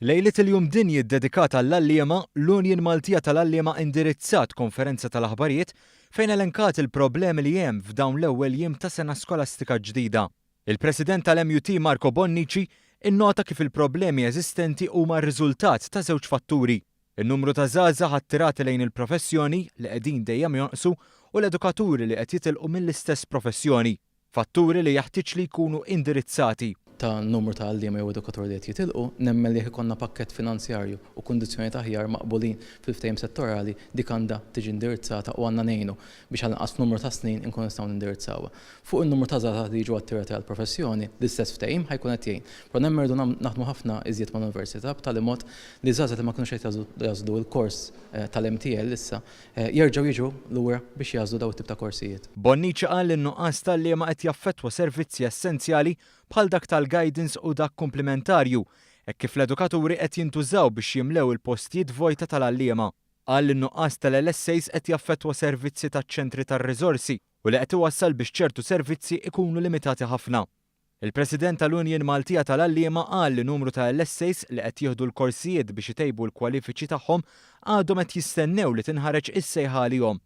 Lejlet il-jum dinji ddedikata għall-allima, l-Union Maltija tal-Allima indirizzat konferenza tal-aħbarijiet fejn elenkat il-problemi li hemm f'dawn l-ewwel jiem ta' sena skolastika ġdida. Il-President tal-MUT Marco Bonnici innota kif il-problemi eżistenti huma r-riżultat ta' żewġ fatturi: in-numru ta' żgħażagħ attirati lejn il-professjoni li qegħdin dejjem jonqsu u l-edukaturi li qed jitilqu mill-istess professjoni, fatturi li jeħtieġ li jkunu indirizzati. Ta' numru ta' għallima jew edukaturi li qed jitilqu, nemmen li ikonna pakkett finanzjarju u kundizzjonijiet aħjar maqbulin fil-ftehim settorali dik għandha tiġi indirizzata u għandna ngħinu biex għal numru ta' snin inkun nistgħu nindirizzawha. Fuq in-numru ta' żgħażagħ li jiġu attirati għall-professjoni, l-istess ftehim ħajkun qed jgħin. Però nemmerdu naħdmu ħafna iżjed mal-università b'tali mod li żgħażagħ li ma kinux qed jażlu l-kors tal-MTL issa jerġgħu jiġu lura biex jażlu daw it-tip ta' korsijiet. Bonnici qal li n-nuqqas tal-liema qed jaffettwa servizzi essenzjali bħal dak tal-guidance u dak komplementarju, hekk kif l-edukaturi qed jintużaw biex jimlew il-postijiet vojta tal-allima. Qal li n-nuqqas tal-LSAs qed jaffettwa servizzi taċ-ċentri tar-riżorsi u li qed iwassal biex ċertu servizzi ikunu limitati ħafna. Il-President tal-Union Maltija tal-Allima qal li numru ta' LSAs li qed jieħdu l-korsijiet biex itejbu l-kwalifiċi tagħhom għadhom qed jistennew li tinħareġ is-sejħa għalihom.